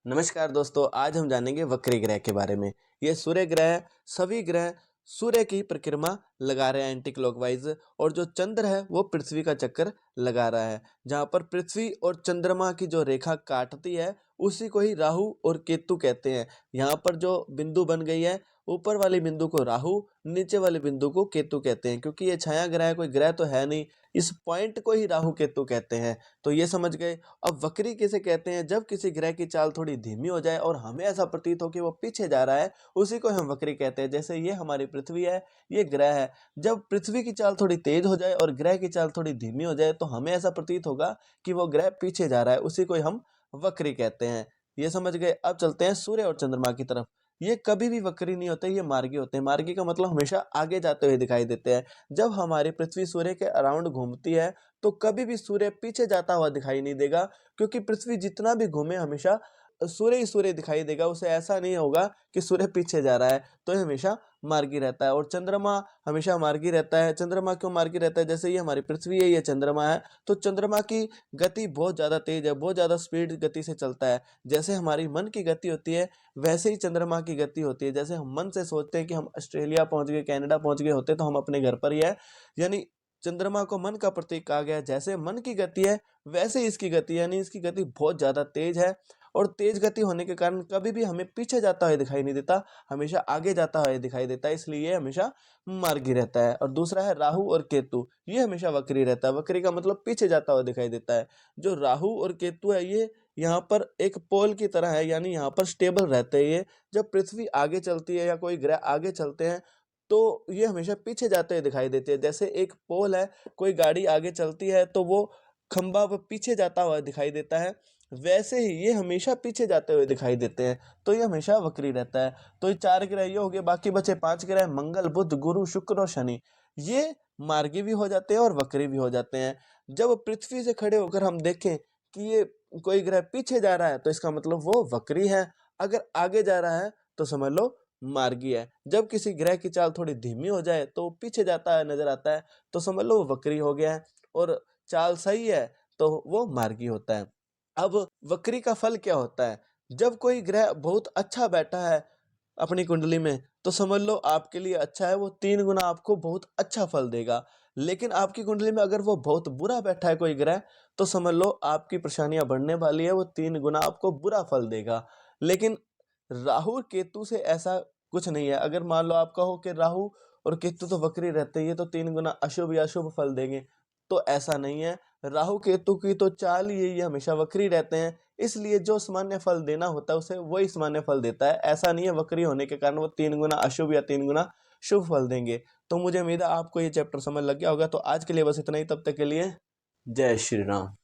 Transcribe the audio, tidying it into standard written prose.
नमस्कार दोस्तों, आज हम जानेंगे वक्री ग्रह के बारे में। ये सूर्य ग्रह सभी ग्रह सूर्य की परिक्रमा लगा रहे हैं एंटी क्लॉकवाइज, और जो चंद्र है वो पृथ्वी का चक्कर लगा रहा है। जहाँ पर पृथ्वी और चंद्रमा की जो रेखा काटती है उसी को ही राहु और केतु कहते हैं। यहाँ पर जो बिंदु बन गई है, ऊपर वाले बिंदु को राहु, नीचे वाले बिंदु को केतु कहते हैं, क्योंकि ये छाया ग्रह है, कोई ग्रह तो है नहीं। इस पॉइंट को ही राहु केतु कहते हैं। तो ये समझ गए। अब वक्री किसे कहते हैं? जब किसी ग्रह की चाल थोड़ी धीमी हो जाए और हमें ऐसा प्रतीत हो कि वो पीछे जा रहा है, उसी को हम वक्री कहते हैं। जैसे ये हमारी पृथ्वी है, ये ग्रह है। जब पृथ्वी की चाल थोड़ी तेज हो जाए और ग्रह की चाल थोड़ी धीमी हो जाए तो हमें ऐसा प्रतीत होगा कि वो ग्रह पीछे जा रहा है, उसी को हम वक्री कहते हैं। ये समझ गए। अब चलते हैं सूर्य और चंद्रमा की तरफ। ये कभी भी वक्री नहीं होते, ये मार्गी होते हैं। मार्गी का मतलब हमेशा आगे जाते हुए दिखाई देते हैं। जब हमारी पृथ्वी सूर्य के अराउंड घूमती है तो कभी भी सूर्य पीछे जाता हुआ दिखाई नहीं देगा, क्योंकि पृथ्वी जितना भी घूमे हमेशा सूर्य ही सूर्य दिखाई देगा। उसे ऐसा नहीं होगा कि सूर्य पीछे जा रहा है, तो ये हमेशा मार्गी रहता है। और चंद्रमा हमेशा मार्गी रहता है। चंद्रमा क्यों मार्गी रहता है? जैसे ये हमारी पृथ्वी है, ये चंद्रमा है, तो चंद्रमा की गति बहुत ज़्यादा तेज है, बहुत ज़्यादा स्पीड गति से चलता है। जैसे हमारी मन की गति होती है वैसे ही चंद्रमा की गति होती है। जैसे हम मन से सोचते हैं कि हम ऑस्ट्रेलिया पहुंच गए, कनाडा पहुंच गए होते तो हम अपने घर पर ही है, यानी चंद्रमा को मन का प्रतीक कहा गया है। जैसे मन की गति है वैसे ही इसकी गति, यानी इसकी गति बहुत ज़्यादा तेज है। और तेज गति होने के कारण कभी भी हमें पीछे जाता हुआ दिखाई नहीं देता, हमेशा आगे जाता हुआ दिखाई देता है, इसलिए ये हमेशा मार्गी रहता है। और दूसरा है राहु और केतु, ये हमेशा वक्री रहता है। वक्री का मतलब पीछे जाता हुआ दिखाई देता है। जो राहु और केतु है ये यहाँ पर एक पोल की तरह है, यानी यहाँ पर स्टेबल रहते हैं। ये जब पृथ्वी आगे चलती है या कोई ग्रह आगे चलते हैं तो ये हमेशा पीछे जाते हुए दिखाई देते हैं। जैसे एक पोल है, कोई गाड़ी आगे चलती है तो वो खंबा पीछे जाता हुआ दिखाई देता है, वैसे ही ये हमेशा पीछे जाते हुए दिखाई देते हैं। तो ये हमेशा वक्री रहता है। तो ये 4 ग्रह ये हो गए, बाकी बचे 5 ग्रह मंगल, बुध, गुरु, शुक्र और शनि। ये मार्गी भी हो जाते हैं और वक्री भी हो जाते हैं। जब पृथ्वी से खड़े होकर हम देखें कि ये कोई ग्रह पीछे जा रहा है तो इसका मतलब वो वक्री है। अगर आगे जा रहा है तो समझ लो मार्गी है। जब किसी ग्रह की चाल थोड़ी धीमी हो जाए तो पीछे जाता है नजर आता है तो समझ लो वो वक्री हो गया है। और चाल सही है तो वो मार्गी होता है। अब वक्री का फल क्या होता है? जब कोई ग्रह बहुत अच्छा बैठा है अपनी कुंडली में तो समझ लो आपके लिए अच्छा है, वो 3 गुना आपको बहुत अच्छा फल देगा। लेकिन आपकी कुंडली में अगर वो बहुत बुरा बैठा है कोई ग्रह तो समझ लो आपकी परेशानियां बढ़ने वाली है, वो 3 गुना आपको बुरा फल देगा। लेकिन राहु और केतु से ऐसा कुछ नहीं है। अगर मान लो आप कहो कि राहु और केतु तो वक्री रहते हैं, ये तो 3 गुना अशुभ या शुभ फल देंगे, तो ऐसा नहीं है। राहु केतु की तो चाल ही ये हमेशा वक्री रहते हैं, इसलिए जो सामान्य फल देना होता है उसे वही सामान्य फल देता है। ऐसा नहीं है वक्री होने के कारण वो 3 गुना अशुभ या 3 गुना शुभ फल देंगे। तो मुझे उम्मीद है आपको ये चैप्टर समझ लग गया होगा। तो आज के लिए बस इतना ही, तब तक के लिए जय श्री राम।